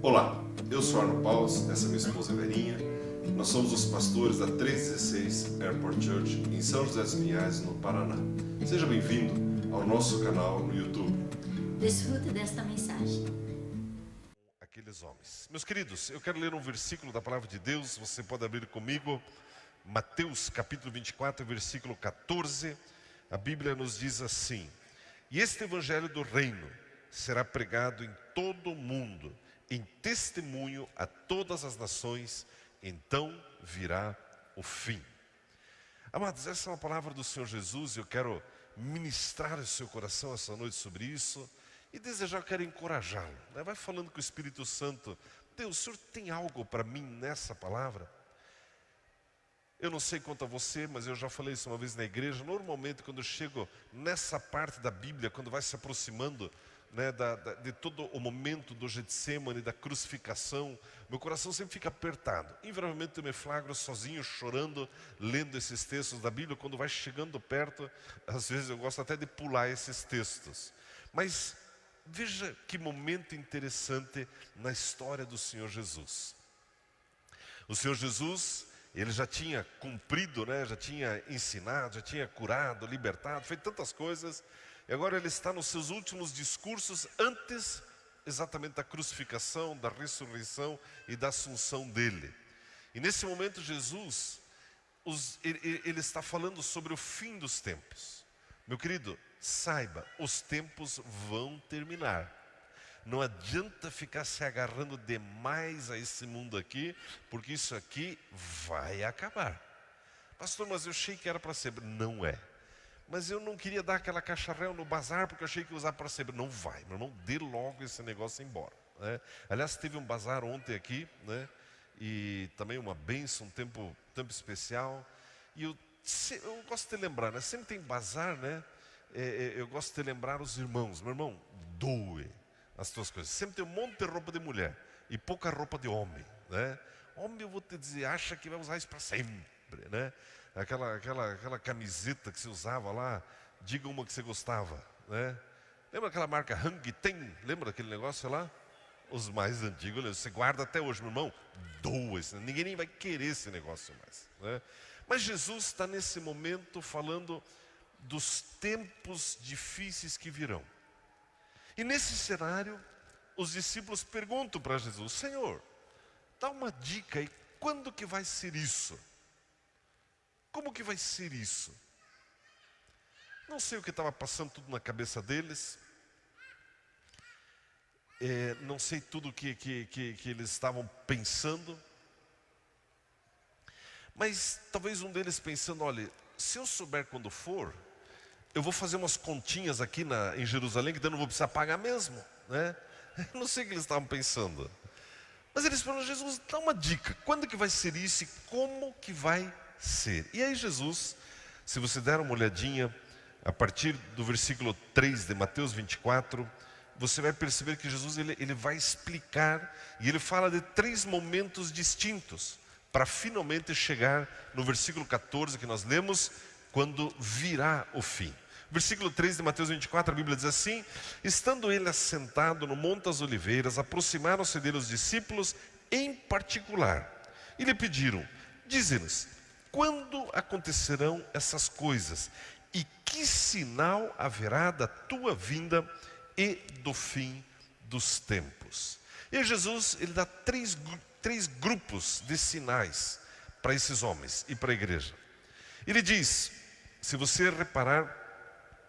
Olá, eu sou Arno Paus, essa é minha esposa Verinha. Nós somos os pastores da 316 Airport Church em São José dos Pinhais, no Paraná. Seja bem-vindo ao nosso canal no YouTube. Desfrute desta mensagem. Aqueles homens. Meus queridos, eu quero ler um versículo da palavra de Deus, você pode abrir comigo, Mateus capítulo 24, versículo 14. A Bíblia nos diz assim: e este evangelho do reino será pregado em todo o mundo, em testemunho a todas as nações, então virá o fim. Amados, essa é uma palavra do Senhor Jesus e eu quero ministrar o seu coração essa noite sobre isso e desejar, eu quero encorajá-lo, né? Vai falando com o Espírito Santo: Deus, o Senhor tem algo para mim nessa palavra? Eu não sei quanto a você, mas eu já falei isso uma vez na igreja. Normalmente quando eu chego nessa parte da Bíblia, quando vai se aproximando, né, de todo o momento do Getsemane, da crucificação, meu coração sempre fica apertado. Invariavelmente eu me flagro sozinho, chorando, lendo esses textos da Bíblia. Quando vai chegando perto, às vezes eu gosto até de pular esses textos. Mas veja que momento interessante na história do Senhor Jesus. O Senhor Jesus, ele já tinha cumprido, né? Já tinha ensinado, já tinha curado, libertado, feito tantas coisas. E agora ele está nos seus últimos discursos antes exatamente da crucificação, da ressurreição e da assunção dele. E nesse momento Jesus, ele está falando sobre o fim dos tempos. Meu querido, saiba, os tempos vão terminar. Não adianta ficar se agarrando demais a esse mundo aqui, porque isso aqui vai acabar. Pastor, mas eu achei que era para sempre. Não é. Mas eu não queria dar aquela cacharel no bazar, porque eu achei que ia usar para sempre. Não vai, meu irmão, dê logo esse negócio embora, né? Aliás, teve um bazar ontem aqui, né? E também uma bênção, um tempo especial. E eu gosto de lembrar, né? Sempre tem bazar, né? Eu gosto de lembrar os irmãos. Meu irmão, doe as tuas coisas. Sempre tem um monte de roupa de mulher e pouca roupa de homem, né? Homem, eu vou te dizer, acha que vai usar isso para sempre, né? Aquela camiseta que você usava lá, diga uma que você gostava, né? Lembra aquela marca Hang Ten? Lembra daquele negócio lá? Os mais antigos, você guarda até hoje, meu irmão, doa isso, ninguém nem vai querer esse negócio mais, né? Mas Jesus está nesse momento falando dos tempos difíceis que virão. E nesse cenário, os discípulos perguntam para Jesus: Senhor, dá uma dica aí, quando que vai ser isso? Como que vai ser isso? Não sei o que estava passando tudo na cabeça deles. Não sei tudo que eles estavam pensando. Mas talvez um deles pensando: olha, se eu souber quando for, eu vou fazer umas continhas aqui em Jerusalém, que daí eu não vou precisar pagar mesmo, né? Eu não sei o que eles estavam pensando. Mas eles falaram: Jesus, dá uma dica, quando que vai ser isso e como que vai ser? E aí Jesus, se você der uma olhadinha, a partir do versículo 3 de Mateus 24, você vai perceber que Jesus ele vai explicar, e ele fala de 3 momentos distintos, para finalmente chegar no versículo 14 que nós lemos, quando virá o fim. Versículo 3 de Mateus 24, a Bíblia diz assim: estando ele assentado no Monte das Oliveiras, aproximaram-se dele os discípulos em particular, e lhe pediram: dize-nos, quando acontecerão essas coisas? E que sinal haverá da tua vinda e do fim dos tempos? E Jesus, ele dá três grupos de sinais para esses homens e para a igreja. Ele diz, se você reparar,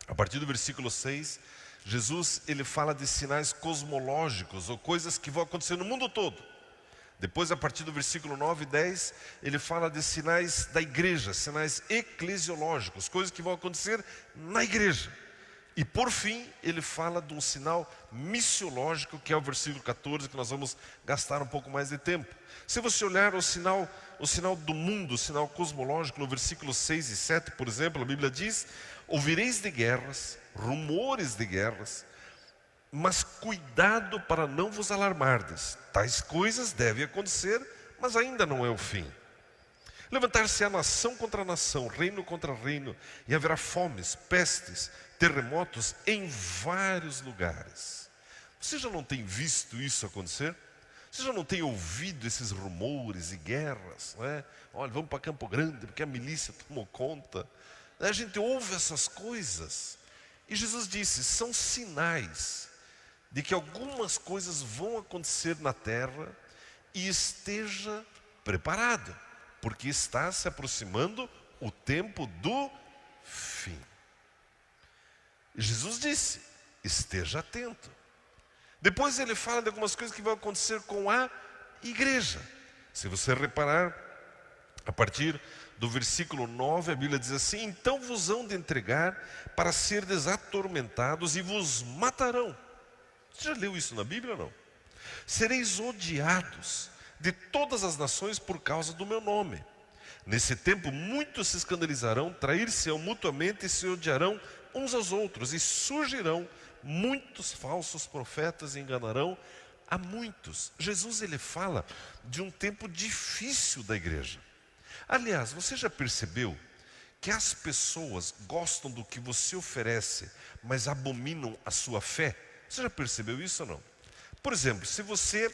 a partir do versículo 6, Jesus ele fala de sinais cosmológicos, ou coisas que vão acontecer no mundo todo. Depois, a partir do versículo 9 e 10, ele fala de sinais da igreja, sinais eclesiológicos, coisas que vão acontecer na igreja. E por fim, ele fala de um sinal missiológico, que é o versículo 14, que nós vamos gastar um pouco mais de tempo. Se você olhar o sinal do mundo, o sinal cosmológico, no versículo 6 e 7, por exemplo, a Bíblia diz: ouvireis de guerras, rumores de guerras, mas cuidado para não vos alarmardes. Tais coisas devem acontecer, mas ainda não é o fim. Levantar-se-á nação contra nação, reino contra reino, e haverá fomes, pestes, terremotos em vários lugares. Você já não tem visto isso acontecer? Você já não tem ouvido esses rumores e guerras, não é? Olha, vamos para Campo Grande porque a milícia tomou conta. A gente ouve essas coisas. E Jesus disse, são sinais de que algumas coisas vão acontecer na terra e esteja preparado, porque está se aproximando o tempo do fim. Jesus disse, esteja atento. Depois ele fala de algumas coisas que vão acontecer com a igreja. Se você reparar, a partir do versículo 9, a Bíblia diz assim, então vos hão de entregar para serdes atormentados e vos matarão. Você já leu isso na Bíblia ou não? Sereis odiados de todas as nações por causa do meu nome. Nesse tempo muitos se escandalizarão, trair-se-ão mutuamente e se odiarão uns aos outros. E surgirão muitos falsos profetas e enganarão a muitos. Jesus ele fala de um tempo difícil da igreja. Aliás, você já percebeu que as pessoas gostam do que você oferece, mas abominam a sua fé? Você já percebeu isso ou não? Por exemplo, se você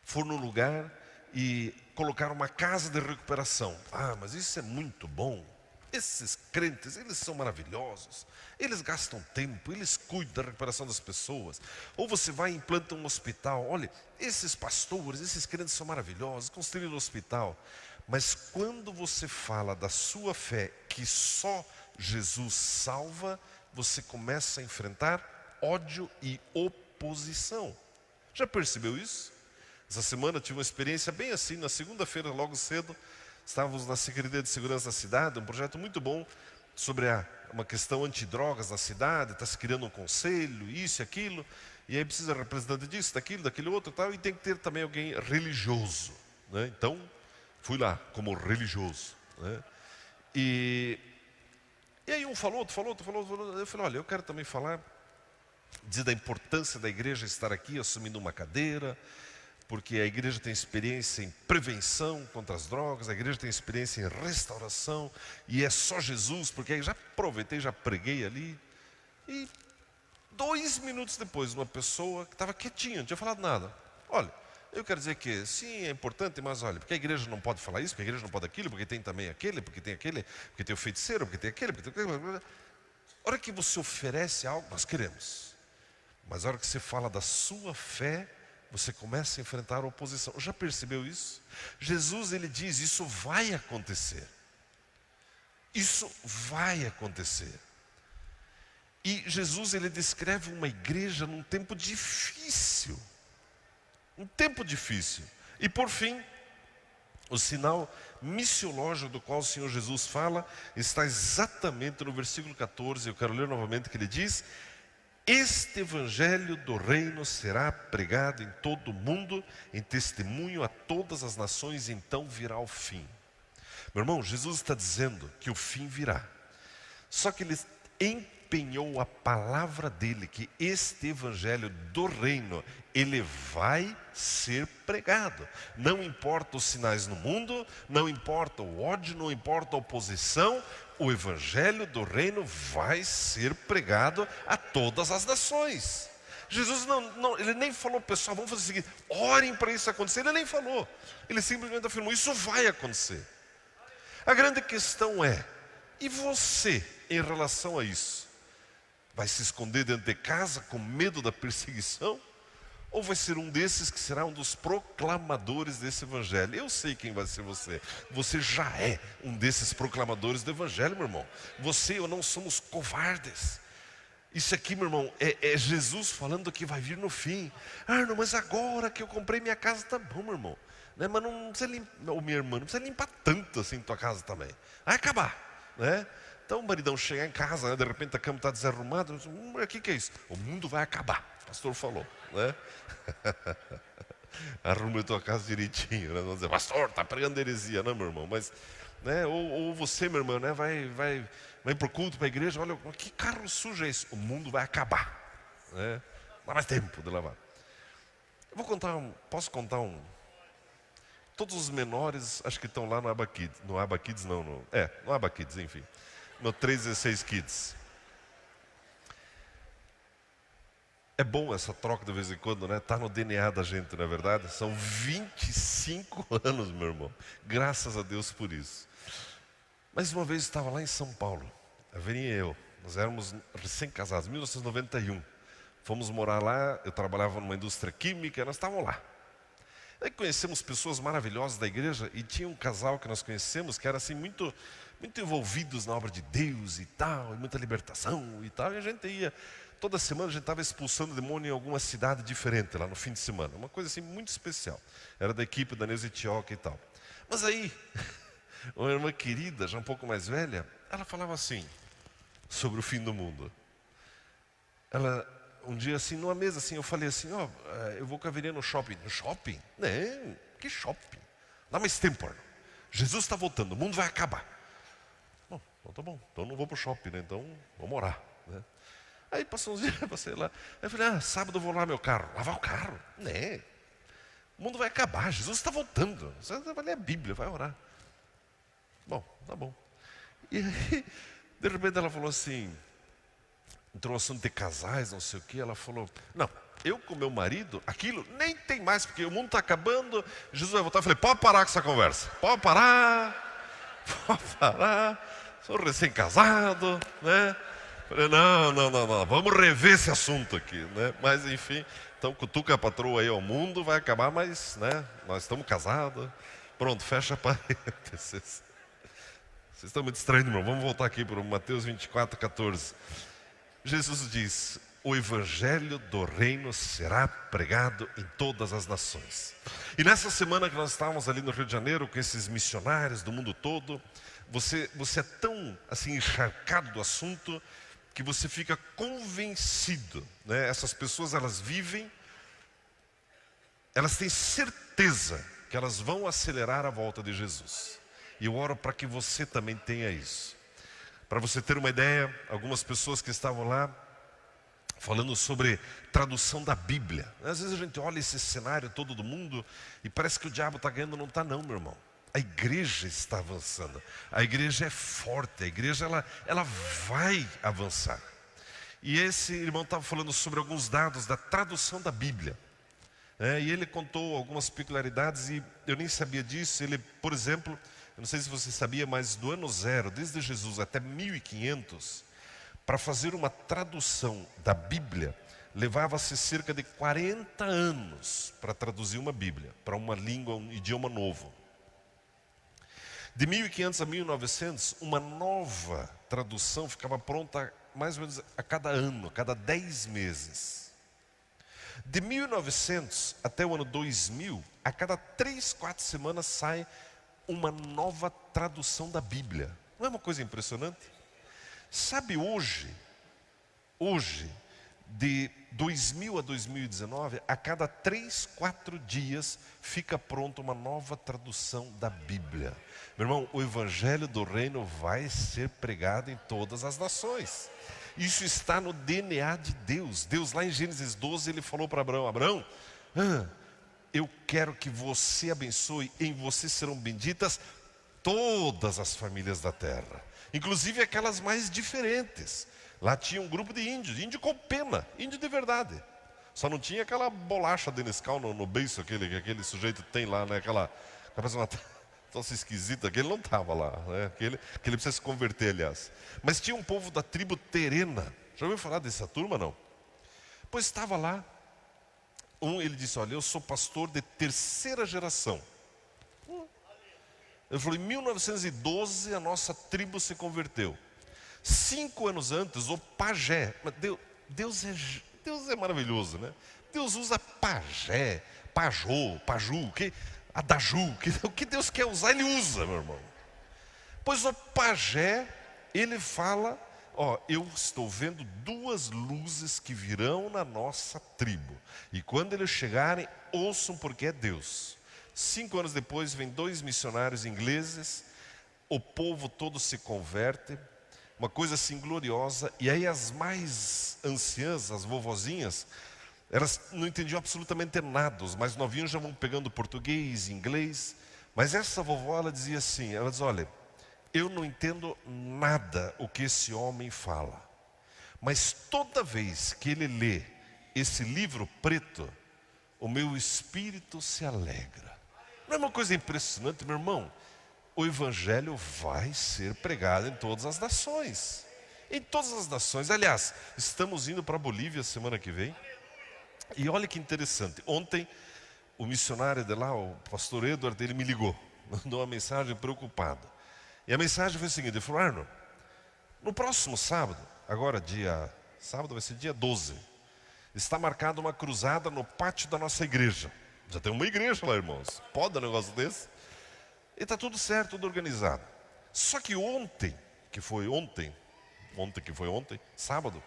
for num lugar e colocar uma casa de recuperação, mas isso é muito bom. Esses crentes, eles são maravilhosos, eles gastam tempo, eles cuidam da recuperação das pessoas. Ou você vai e implanta um hospital, olha, esses pastores, esses crentes são maravilhosos, construíram um hospital. Mas quando você fala da sua fé, que só Jesus salva, você começa a enfrentar ódio e oposição. Já percebeu isso? Essa semana eu tive uma experiência bem assim, na segunda-feira, logo cedo, estávamos na Secretaria de Segurança da cidade, um projeto muito bom sobre uma questão antidrogas na cidade, está se criando um conselho, isso e aquilo, e aí precisa representante disso, daquele outro e tal, e tem que ter também alguém religioso, né? Então, fui lá como religioso, né? E aí um falou, outro falou, eu falei, olha, eu quero também falar, dizer da importância da igreja estar aqui assumindo uma cadeira, porque a igreja tem experiência em prevenção contra as drogas, a igreja tem experiência em restauração, e é só Jesus, porque aí já aproveitei, já preguei ali, e 2 minutos depois, uma pessoa que estava quietinha, não tinha falado nada, olha, eu quero dizer que sim, é importante, mas olha, porque a igreja não pode falar isso, porque a igreja não pode aquilo, porque tem também aquele, porque tem o feiticeiro, porque tem aquele, porque tem aquele. A hora que você oferece algo, nós queremos, mas a hora que você fala da sua fé, você começa a enfrentar a oposição. Já percebeu isso? Jesus ele diz, isso vai acontecer. Isso vai acontecer. E Jesus ele descreve uma igreja num tempo difícil. Um tempo difícil. E por fim, o sinal missiológico do qual o Senhor Jesus fala, está exatamente no versículo 14, eu quero ler novamente que ele diz, este evangelho do reino será pregado em todo o mundo, em testemunho a todas as nações, e então virá o fim. Meu irmão, Jesus está dizendo que o fim virá. Só que ele empenhou a palavra dele, que este evangelho do reino, ele vai ser pregado. Não importa os sinais no mundo, não importa o ódio, não importa a oposição, o evangelho do reino vai ser pregado a todas as nações. Jesus ele nem falou, pessoal, vamos fazer o seguinte, orem para isso acontecer, ele nem falou. Ele simplesmente afirmou, isso vai acontecer. A grande questão é, e você em relação a isso? Vai se esconder dentro de casa com medo da perseguição? Ou vai ser um desses que será um dos proclamadores desse evangelho? Eu sei quem vai ser você. Você já é um desses proclamadores do evangelho, meu irmão. Você e eu não somos covardes. Isso aqui, meu irmão, é Jesus falando que vai vir no fim. Não, mas agora que eu comprei minha casa, tá bom, meu irmão. Né? Mas não precisa limpar, ou minha irmã, não precisa limpar tanto assim tua casa também. Vai acabar, né? Então o maridão chegar em casa, né, de repente a cama está desarrumada, o que é isso? O mundo vai acabar, o pastor falou, né? Arruma a tua casa direitinho, né? Vamos dizer, pastor, está pregando heresia, não, meu irmão, mas, né? Ou você, meu irmão, né? vai para o culto, para a igreja, olha, que carro sujo é esse? O mundo vai acabar, né? Não dá mais tempo de lavar. Eu vou contar posso contar todos os menores, acho que estão lá no Aba Kids, no Aba Kids não, no Aba Kids, enfim. No 316 Kids. É bom essa troca de vez em quando, né? Tá no DNA da gente, não é verdade? São 25 anos, meu irmão. Graças a Deus por isso. Mas uma vez eu estava lá em São Paulo, a Verinha e eu, nós éramos recém-casados, 1991. Fomos morar lá, eu trabalhava numa indústria química, nós estávamos lá. Aí conhecemos pessoas maravilhosas da igreja e tinha um casal que nós conhecemos que era assim muito envolvidos na obra de Deus e tal, e muita libertação e tal. E a gente ia, toda semana a gente estava expulsando demônio em alguma cidade diferente lá no fim de semana. Uma coisa assim muito especial. Era da equipe da Neuza Itioca e tal. Mas aí, uma irmã querida, já um pouco mais velha, ela falava assim, sobre o fim do mundo. Ela, um dia assim, numa mesa assim, eu falei assim, ó, eu vou com a Verinha no shopping. No shopping? Não, que shopping? Dá mais tempo, Arno. Jesus está voltando, o mundo vai acabar. Bom, então tá bom, então não vou pro shopping, né? Então vamos orar, né? Aí passou uns dias, passei lá. Aí eu falei, sábado eu vou lavar meu carro. Lavar o carro? Né? O mundo vai acabar, Jesus está voltando. Você vai ler a Bíblia, vai orar. Bom, tá bom. E aí, de repente ela falou assim, entrou no assunto de casais, não sei o que, ela falou, não, eu com meu marido, aquilo nem tem mais, porque o mundo está acabando, Jesus vai voltar. Eu falei, pode parar com essa conversa, pode parar, sou recém-casado, né? Falei, não, vamos rever esse assunto aqui, né? Mas enfim, então cutuca a patroa aí, o mundo vai acabar, mas, né, nós estamos casados, pronto, fecha parênteses. Vocês estão muito estranhos, irmão, vamos voltar aqui para o Mateus 24, 14. Jesus diz, o evangelho do reino será pregado em todas as nações. E nessa semana que nós estávamos ali no Rio de Janeiro, com esses missionários do mundo todo, você é tão assim encharcado do assunto, que você fica convencido, né? Essas pessoas, elas vivem, elas têm certeza que elas vão acelerar a volta de Jesus. E eu oro para que você também tenha isso. Para você ter uma ideia, algumas pessoas que estavam lá falando sobre tradução da Bíblia. Às vezes a gente olha esse cenário todo do mundo e parece que o diabo está ganhando, não está não, meu irmão. A igreja está avançando, a igreja é forte, a igreja ela vai avançar. E esse irmão estava falando sobre alguns dados da tradução da Bíblia. E ele contou algumas peculiaridades e eu nem sabia disso. Ele, por exemplo, eu não sei se você sabia, mas do ano 0, desde Jesus até 1500, para fazer uma tradução da Bíblia, levava-se cerca de 40 anos para traduzir uma Bíblia, para uma língua, um idioma novo. De 1500 a 1900, uma nova tradução ficava pronta mais ou menos a cada ano, a cada 10 meses. De 1900 até o ano 2000, a cada 3, 4 semanas sai uma nova tradução da Bíblia. Não é uma coisa impressionante? Sabe, hoje, de 2000 a 2019, a cada 3, 4 dias fica pronta uma nova tradução da Bíblia. Meu irmão, o Evangelho do Reino vai ser pregado em todas as nações. Isso está no DNA de Deus. Deus lá em Gênesis 12, ele falou para Abraão, Abraão, eu quero que você abençoe, em você serão benditas todas as famílias da terra, inclusive aquelas mais diferentes. Lá tinha um grupo de índios, índio com pena, índio de verdade. Só não tinha aquela bolacha de Nescau no beiço, que aquele sujeito tem lá, né? Aquela tosse esquisita, aquele não estava lá, né? Aquele precisa se converter, aliás. Mas tinha um povo da tribo Terena. Já ouviu falar dessa turma, não? Pois estava lá. Ele disse, olha, eu sou pastor de 3ª geração. Ele falou, em 1912 a nossa tribo se converteu. 5 anos antes, o pajé, Deus é maravilhoso, né? Deus usa pajé, pajô, paju, adaju, o que Deus quer usar, Ele usa, meu irmão. Pois o pajé, ele fala, eu estou vendo 2 luzes que virão na nossa tribo. E quando eles chegarem, ouçam porque é Deus. 5 anos depois, vem 2 missionários ingleses, o povo todo se converte, uma coisa assim gloriosa. E aí as mais anciãs, as vovozinhas, elas não entendiam absolutamente nada. Os mais novinhos já vão pegando português, inglês. Mas essa vovó, ela dizia assim, ela diz, olha, eu não entendo nada o que esse homem fala. Mas toda vez que ele lê esse livro preto, o meu espírito se alegra. Não é uma coisa impressionante, meu irmão? O evangelho vai ser pregado em todas as nações. Em todas as nações. Aliás, estamos indo para a Bolívia semana que vem. E olha que interessante. Ontem, o missionário de lá, o pastor Edward, ele me ligou. Mandou uma mensagem preocupada. E a mensagem foi a seguinte: ele falou: Arno, no próximo sábado, agora sábado vai ser dia 12, está marcada uma cruzada no pátio da nossa igreja. Já tem uma igreja lá, irmãos. Pode um negócio desse? E está tudo certo, tudo organizado. Só que ontem, sábado,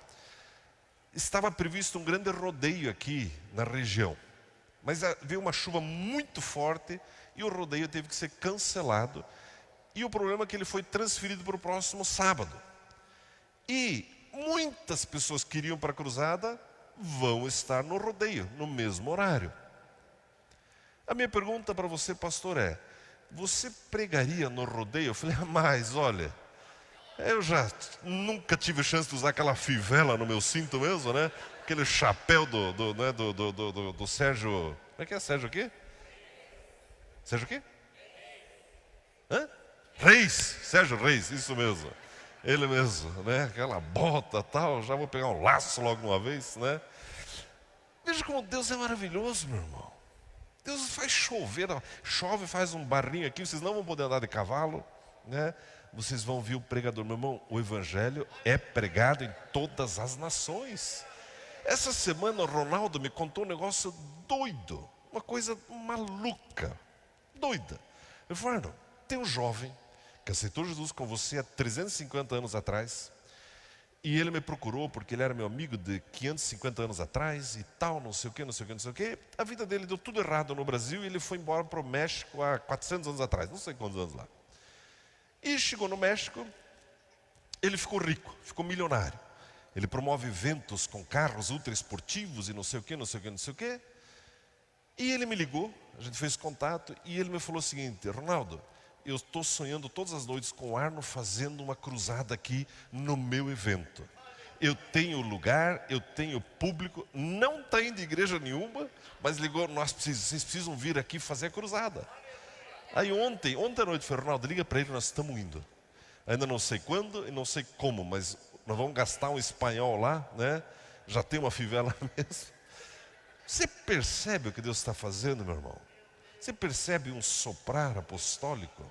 estava previsto um grande rodeio aqui na região. Mas veio uma chuva muito forte e o rodeio teve que ser cancelado. E o problema é que ele foi transferido para o próximo sábado. E muitas pessoas que iriam para a cruzada vão estar no rodeio, no mesmo horário. A minha pergunta para você, pastor, é: você pregaria no rodeio? Eu falei: mas olha, eu já nunca tive chance de usar aquela fivela no meu cinto mesmo, né? Aquele chapéu do Sérgio. Como é que é? Sérgio o quê? Sérgio o quê? Hã? Reis, Sérgio Reis, isso mesmo. Ele mesmo, né? Aquela bota e tal, já vou pegar um laço logo de uma vez, né? Veja como Deus é maravilhoso, meu irmão. Deus faz chover, chove, faz um barrinho aqui, vocês não vão poder andar de cavalo, né? Vocês vão ouvir o pregador. Meu irmão, o evangelho é pregado em todas as nações. Essa semana o Ronaldo me contou um negócio doido, uma coisa maluca, doida. Eu falei: Arno, tem um jovem que aceitou Jesus com você há 350 anos atrás, e ele me procurou porque ele era meu amigo de 550 anos atrás e tal, não sei o que, não sei o que, não sei o que. A vida dele deu tudo errado no Brasil e ele foi embora para o México há 400 anos atrás, não sei quantos anos lá. E chegou no México, ele ficou rico, ficou milionário. Ele promove eventos com carros ultra esportivos e não sei o que, não sei o que, não sei o que. E ele me ligou, a gente fez contato e ele me falou o seguinte: Ronaldo, eu estou sonhando todas as noites com o Arno fazendo uma cruzada aqui no meu evento. Eu tenho lugar, eu tenho público, não está indo de igreja nenhuma, mas ligou: vocês precisam vir aqui fazer a cruzada. Aí ontem à noite, foi: Ronaldo, liga para ele, nós estamos indo. Ainda não sei quando e não sei como, mas nós vamos gastar um espanhol lá, né? Já tem uma fivela mesmo. Você percebe o que Deus está fazendo, meu irmão? Você percebe um soprar apostólico?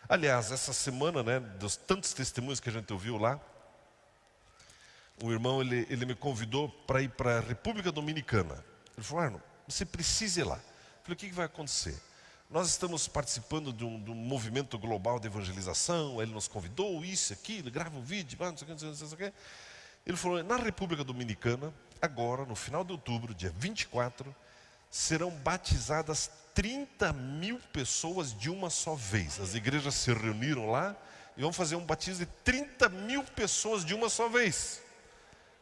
Aliás, essa semana, né, dos tantos testemunhos que a gente ouviu lá, o irmão, ele me convidou para ir para a República Dominicana. Ele falou: Arno, você precisa ir lá. Eu falei: o que vai acontecer? Nós estamos participando de um movimento global de evangelização. Ele nos convidou, isso, aquilo, grava um vídeo, não sei o que, não sei o que. Ele falou: na República Dominicana, agora, no final de outubro, dia 24, serão batizadas 30 mil pessoas de uma só vez. As igrejas se reuniram lá e vão fazer um batismo de 30 mil pessoas de uma só vez.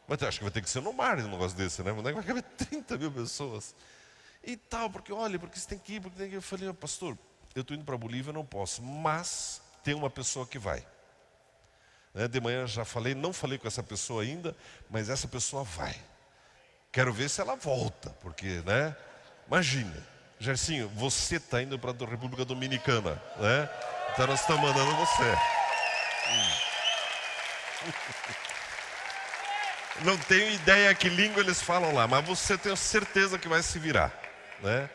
Mas eu acho que vai ter que ser no mar um negócio desse, né? Vai caber 30 mil pessoas. E tal, porque olha, porque você tem que ir, porque tem que ir. Eu falei: pastor, eu estou indo para a Bolívia, eu não posso, mas tem uma pessoa que vai. De manhã já falei, não falei com essa pessoa ainda, mas essa pessoa vai. Quero ver se ela volta, porque, né? Imagina, Gersinho, você está indo para a República Dominicana, né? Então nós estamos mandando você. Não tenho ideia que língua eles falam lá, mas você tem certeza que vai se virar, né?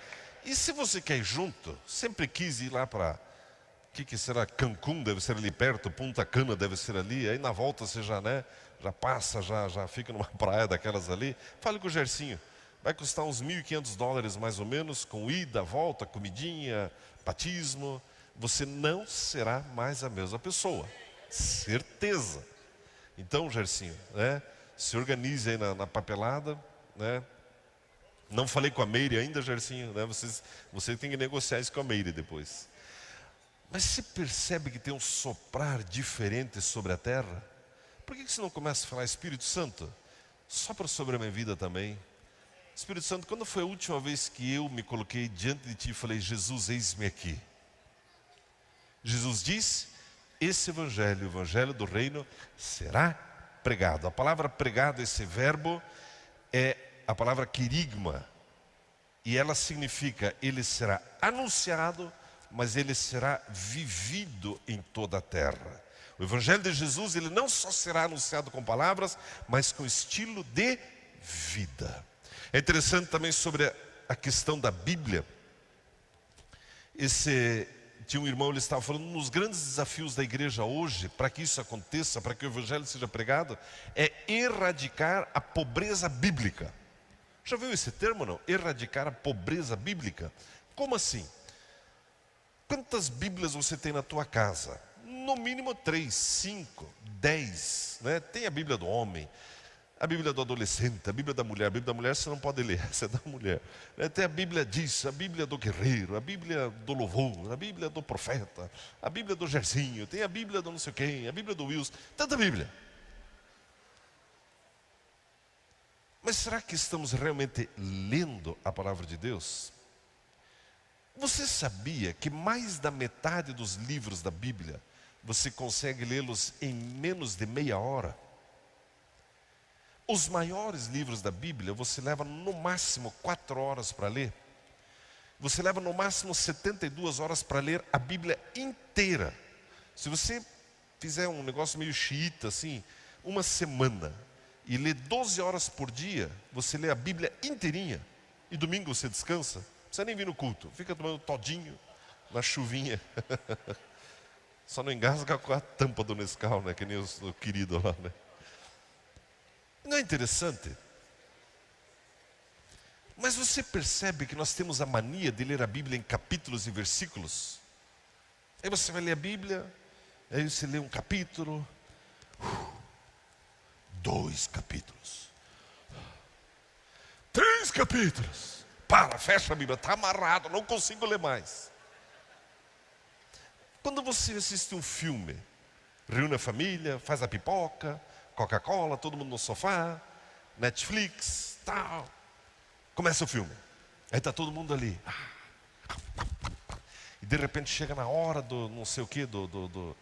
E se você quer ir junto, sempre quis ir lá para, que será? Cancún deve ser ali perto, Punta Cana deve ser ali, aí na volta você já, né? Já passa, já fica numa praia daquelas ali. Fale com o Gersinho, vai custar uns $1.500 mais ou menos, com ida, volta, comidinha, batismo. Você não será mais a mesma pessoa, certeza. Então, Gersinho, né? Se organize aí na papelada, né? Não falei com a Meire ainda, Gersinho, né? Você tem que negociar isso com a Meire depois. Mas você percebe que tem um soprar diferente sobre a terra? Por que você não começa a falar: Espírito Santo, sopra sobre a minha vida também? Espírito Santo, quando foi a última vez que eu me coloquei diante de Ti e falei: Jesus, eis-me aqui? Jesus disse: esse evangelho, o evangelho do reino, será pregado. A palavra pregado, esse verbo, é a palavra querigma. E ela significa, ele será anunciado, mas ele será vivido em toda a terra. O Evangelho de Jesus, ele não só será anunciado com palavras, mas com estilo de vida. É interessante também sobre a questão da Bíblia. Tinha um irmão, ele estava falando, um dos grandes desafios da igreja hoje, para que isso aconteça, para que o Evangelho seja pregado, é erradicar a pobreza bíblica. Já viu esse termo, não? Erradicar a pobreza bíblica? Como assim? Quantas Bíblias você tem na tua casa? No mínimo 3, 5, 10. Né? Tem a Bíblia do homem, a Bíblia do adolescente, a Bíblia da mulher. A Bíblia da mulher você não pode ler, essa é da mulher. Tem a Bíblia disso, a Bíblia do guerreiro, a Bíblia do louvor, a Bíblia do profeta, a Bíblia do Gersinho, tem a Bíblia do não sei quem, a Bíblia do Wilson, tanta Bíblia. Mas será que estamos realmente lendo a palavra de Deus? Você sabia que mais da metade dos livros da Bíblia você consegue lê-los em menos de meia hora? Os maiores livros da Bíblia você leva no máximo 4 horas para ler. Você leva no máximo 72 horas para ler a Bíblia inteira. Se você fizer um negócio meio xiita assim, uma semana, e lê 12 horas por dia, você lê a Bíblia inteirinha, e domingo você descansa, não precisa nem vir no culto, fica tomando todinho na chuvinha. Só não engasga com a tampa do Nescau, né? Que nem o querido lá, né? Não é interessante? Mas você percebe que nós temos a mania de ler a Bíblia em capítulos e versículos? Aí você vai ler a Bíblia, aí você lê um capítulo, 2 capítulos, 3 capítulos. Para, fecha a Bíblia, está amarrado, não consigo ler mais. Quando você assiste um filme, reúne a família, faz a pipoca, Coca-Cola, todo mundo no sofá, Netflix, tal. Começa o filme, aí está todo mundo ali. E de repente chega na hora do não sei o que, do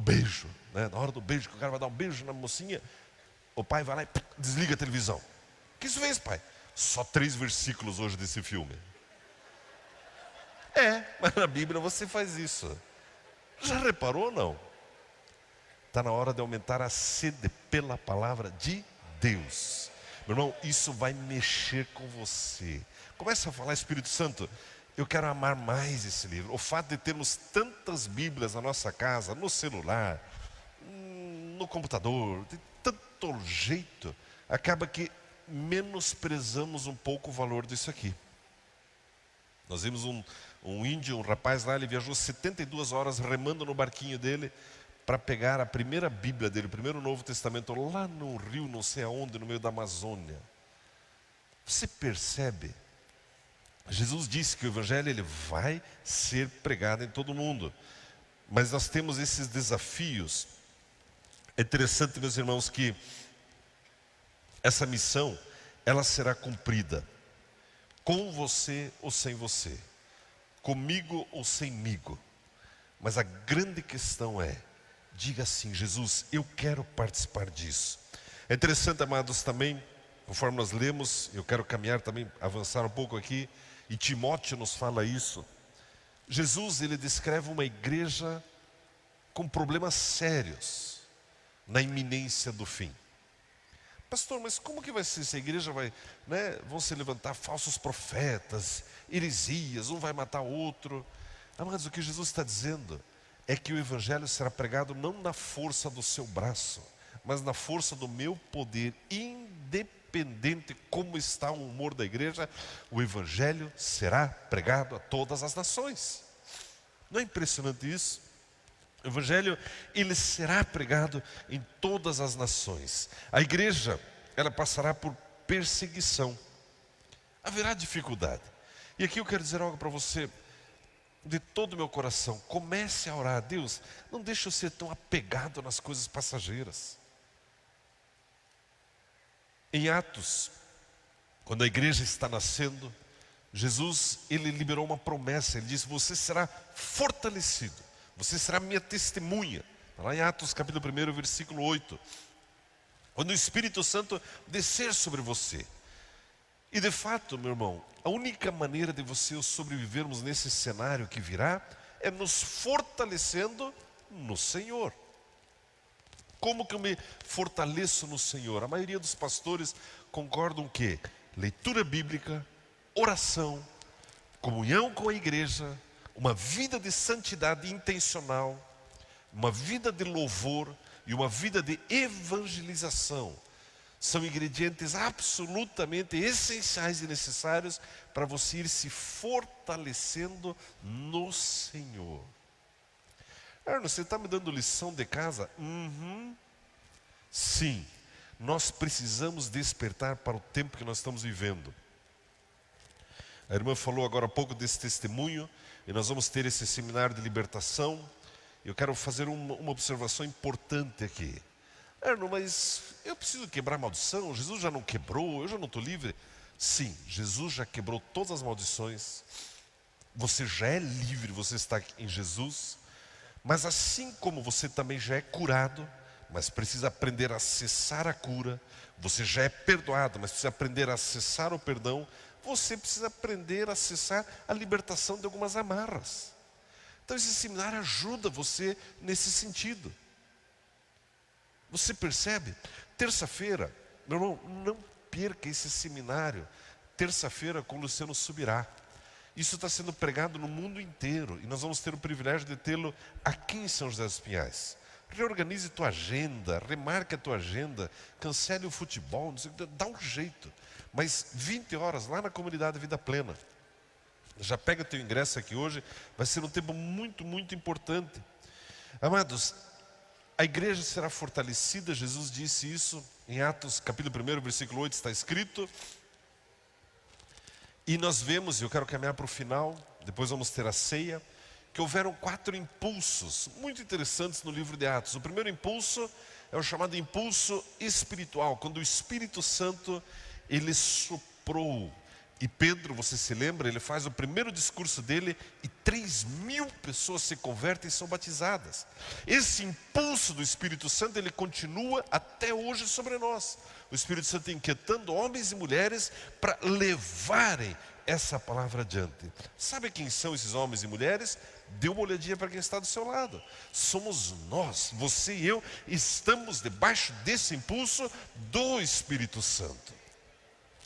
beijo, né? Na hora do beijo, que o cara vai dar um beijo na mocinha, o pai vai lá e desliga a televisão. O que isso fez, pai? Só 3 versículos hoje desse filme. Mas na Bíblia você faz isso. Já reparou ou não? Está na hora de aumentar a sede pela palavra de Deus. Meu irmão, isso vai mexer com você. Começa a falar, Espírito Santo, eu quero amar mais esse livro. O fato de termos tantas Bíblias na nossa casa, no celular, no computador, de tanto jeito, acaba que menosprezamos um pouco o valor disso aqui. Nós vimos um índio, um rapaz lá, ele viajou 72 horas remando no barquinho dele para pegar a primeira Bíblia dele, o primeiro Novo Testamento, lá no rio, não sei aonde, no meio da Amazônia. Você percebe? Jesus disse que o Evangelho ele vai ser pregado em todo mundo. Mas nós temos esses desafios. É interessante, meus irmãos, que essa missão, ela será cumprida com você ou sem você, comigo ou semigo. Mas a grande questão é, diga assim, Jesus, eu quero participar disso. É interessante, amados, também, conforme nós lemos, eu quero caminhar também, avançar um pouco aqui, e Timóteo nos fala isso. Jesus, ele descreve uma igreja com problemas sérios na iminência do fim. Pastor, mas como que vai ser? Essa igreja vai, né, vão se levantar falsos profetas, heresias, um vai matar o outro. Amados, o que Jesus está dizendo é que o Evangelho será pregado não na força do seu braço, mas na força do meu poder, independente como está o humor da igreja, o Evangelho será pregado a todas as nações. Não é impressionante isso? O Evangelho, ele será pregado em todas as nações. A igreja, ela passará por perseguição. Haverá dificuldade. E aqui eu quero dizer algo para você, de todo o meu coração. Comece a orar. Deus, não deixe eu ser tão apegado nas coisas passageiras. Em Atos, quando a igreja está nascendo, Jesus, ele liberou uma promessa. Ele disse, você será fortalecido. Você será minha testemunha. Lá em Atos capítulo 1, versículo 8. Quando o Espírito Santo descer sobre você. E de fato, meu irmão, a única maneira de você e eu sobrevivermos nesse cenário que virá é nos fortalecendo no Senhor. Como que eu me fortaleço no Senhor? A maioria dos pastores concordam que leitura bíblica, oração, comunhão com a igreja, uma vida de santidade intencional, uma vida de louvor e uma vida de evangelização são ingredientes absolutamente essenciais e necessários para você ir se fortalecendo no Senhor. Arno, você está me dando lição de casa? Sim, nós precisamos despertar para o tempo que nós estamos vivendo. A irmã falou agora há pouco desse testemunho, e nós vamos ter esse seminário de libertação. Eu quero fazer uma observação importante aqui. Arno, mas eu preciso quebrar maldição? Jesus já não quebrou? Eu já não estou livre? Sim, Jesus já quebrou todas as maldições. Você já é livre, você está em Jesus. Mas assim como você também já é curado, mas precisa aprender a acessar a cura, você já é perdoado, mas precisa aprender a acessar o perdão, você precisa aprender a acessar a libertação de algumas amarras. Então esse seminário ajuda você nesse sentido. Você percebe? Terça-feira, meu irmão, não perca esse seminário. Terça-feira com o Luciano Subirá. Isso está sendo pregado no mundo inteiro e nós vamos ter o privilégio de tê-lo aqui em São José dos Pinhais. Reorganize tua agenda, remarque a tua agenda, cancele o futebol, não sei, dá um jeito. Mas 20 horas lá na comunidade Vida Plena. Já pega teu ingresso aqui hoje, vai ser um tempo muito, muito importante. Amados, a igreja será fortalecida, Jesus disse isso em Atos capítulo 1, versículo 8, está escrito. E nós vemos, e eu quero caminhar para o final, depois vamos ter a ceia, que houveram 4 impulsos muito interessantes no livro de Atos. O primeiro impulso é o chamado impulso espiritual, quando o Espírito Santo, ele soprou. E Pedro, você se lembra, ele faz o primeiro discurso dele e 3.000 pessoas se convertem e são batizadas. Esse impulso do Espírito Santo, ele continua até hoje sobre nós. O Espírito Santo inquietando homens e mulheres para levarem essa palavra adiante. Sabe quem são esses homens e mulheres? Dê uma olhadinha para quem está do seu lado. Somos nós, você e eu, estamos debaixo desse impulso do Espírito Santo.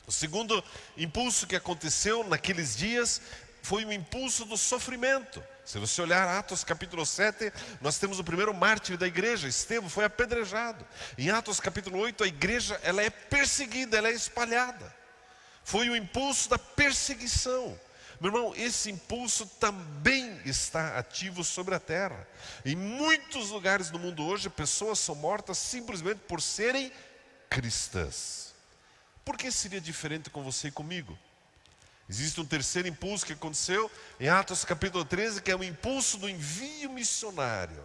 O segundo impulso que aconteceu naqueles dias foi o impulso do sofrimento. Se você olhar Atos capítulo 7, nós temos o primeiro mártir da igreja, Estevão, foi apedrejado. Em Atos capítulo 8, a igreja ela é perseguida, ela é espalhada. Foi o impulso da perseguição. Meu irmão, esse impulso também está ativo sobre a terra. Em muitos lugares do mundo hoje, pessoas são mortas simplesmente por serem cristãs. Por que seria diferente com você e comigo? Existe um terceiro impulso que aconteceu em Atos capítulo 13, que é o impulso do envio missionário.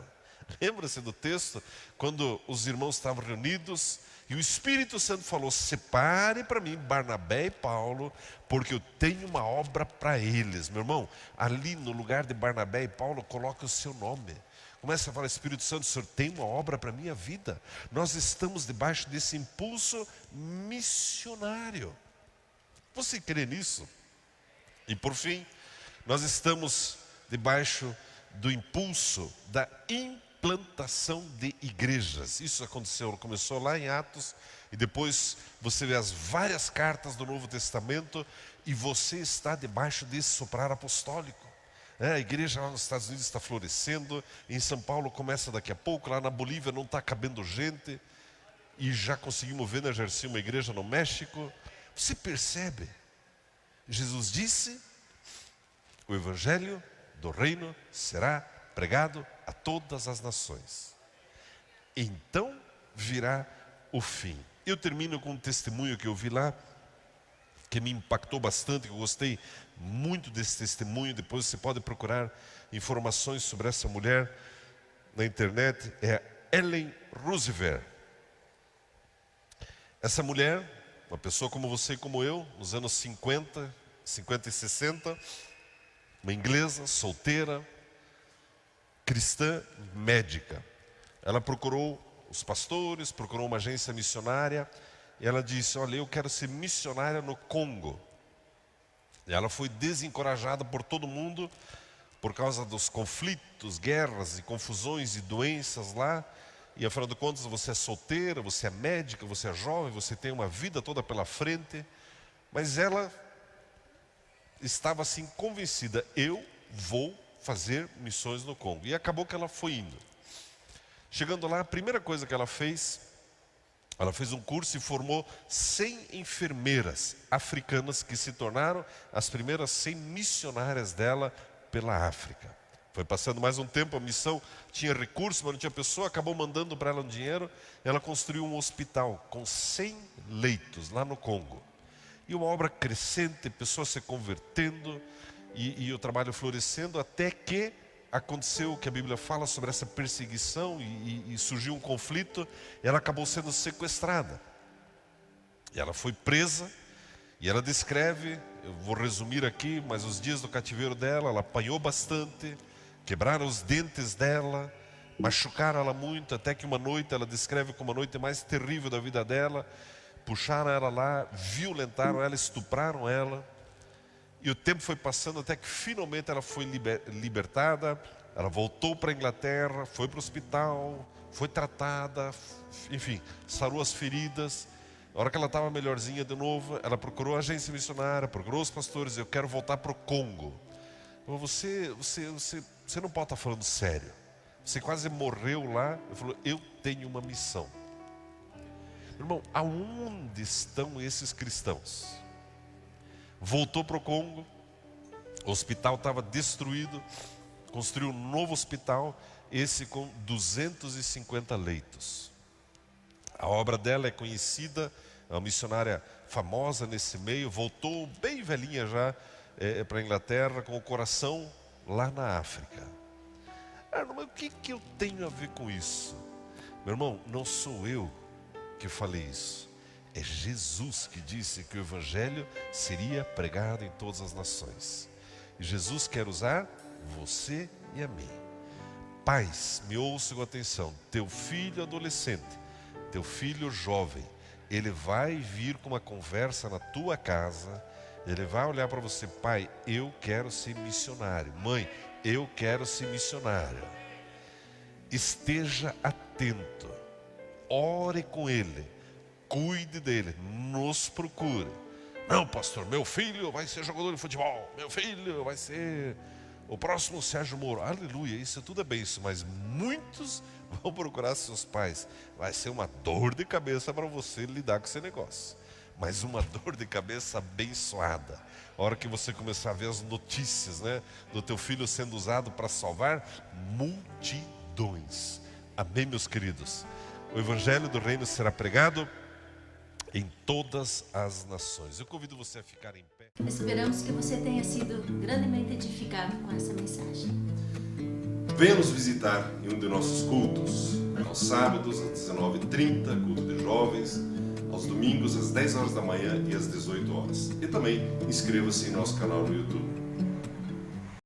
Lembra-se do texto, quando os irmãos estavam reunidos e o Espírito Santo falou: separe para mim Barnabé e Paulo, porque eu tenho uma obra para eles. Meu irmão, ali no lugar de Barnabé e Paulo, coloca o seu nome. Começa a falar: Espírito Santo, o Senhor tem uma obra para a minha vida. Nós estamos debaixo desse impulso missionário. Você crê nisso? E por fim, nós estamos debaixo do impulso da implantação de igrejas. Isso começou lá em Atos, e depois você vê as várias cartas do Novo Testamento, e você está debaixo desse soprar apostólico. A igreja lá nos Estados Unidos está florescendo, em São Paulo começa daqui a pouco, lá na Bolívia não está cabendo gente, e já conseguimos ver na Jersey uma igreja no México. Você percebe? Jesus disse: o evangelho do reino será pregado a todas as nações. Então virá o fim. Eu termino com um testemunho que eu vi lá, que me impactou bastante, que eu gostei muito desse testemunho. Depois você pode procurar informações sobre essa mulher na internet. É Ellen Roosevelt. Essa mulher, uma pessoa como você e como eu, nos anos 50 e 60, uma inglesa, solteira, cristã, médica. Ela procurou os pastores, procurou uma agência missionária. E ela disse, olha, eu quero ser missionária no Congo. E ela foi desencorajada por todo mundo, por causa dos conflitos, guerras e confusões e doenças lá. E afinal de contas, você é solteira, você é médica, você é jovem, você tem uma vida toda pela frente. Mas ela estava assim convencida, eu vou fazer missões no Congo. E acabou que ela foi indo. Chegando lá, a primeira coisa que ela fez um curso e formou 100 enfermeiras africanas que se tornaram as primeiras 100 missionárias dela pela África. Foi passando mais um tempo, a missão tinha recursos, mas não tinha pessoa, acabou mandando para ela um dinheiro. Ela construiu um hospital com 100 leitos lá no Congo. E uma obra crescente, pessoas se convertendo e o trabalho florescendo, até que aconteceu o que a Bíblia fala sobre essa perseguição e surgiu um conflito. E ela acabou sendo sequestrada. E ela foi presa e ela descreve, eu vou resumir aqui, mas os dias do cativeiro dela, ela apanhou bastante, quebraram os dentes dela, machucaram ela muito, até que uma noite, ela descreve como a noite mais terrível da vida dela, puxaram ela lá, violentaram ela, estupraram ela. E o tempo foi passando até que finalmente ela foi libertada. Ela voltou para a Inglaterra, foi para o hospital, foi tratada, enfim, sarou as feridas. Na hora que ela estava melhorzinha de novo, ela procurou a agência missionária, procurou os pastores, eu quero voltar para o Congo. Você não pode estar falando sério. Você quase morreu lá. Ele falou, eu tenho uma missão. Irmão, aonde estão esses cristãos? Voltou para o Congo, o hospital estava destruído, construiu um novo hospital, esse com 250 leitos. A obra dela é conhecida, é uma missionária famosa nesse meio, voltou bem velhinha já para a Inglaterra, com o coração lá na África. Mas o que eu tenho a ver com isso? Meu irmão, não sou eu que falei isso. É Jesus que disse que o Evangelho seria pregado em todas as nações. E Jesus quer usar você e a mim. Pais, me ouça com atenção. Teu filho adolescente, teu filho jovem, ele vai vir com uma conversa na tua casa. Ele vai olhar para você, pai, eu quero ser missionário. Mãe, eu quero ser missionário. Esteja atento. Ore com ele. Cuide dele. Nos procure. Não, pastor, meu filho vai ser jogador de futebol. Meu filho vai ser o próximo Sérgio Moro. Aleluia, isso tudo é benção. Mas muitos vão procurar seus pais. Vai ser uma dor de cabeça para você lidar com esse negócio. Mas uma dor de cabeça abençoada. A hora que você começar a ver as notícias, né, do teu filho sendo usado para salvar multidões. Amém, meus queridos? O Evangelho do Reino será pregado em todas as nações. Eu convido você a ficar em pé. Esperamos que você tenha sido grandemente edificado com essa mensagem. Venha nos visitar em um de nossos cultos. Aos sábados, às 19h30, culto de jovens. Aos domingos, às 10 horas da manhã e às 18 horas. E também inscreva-se em nosso canal no YouTube.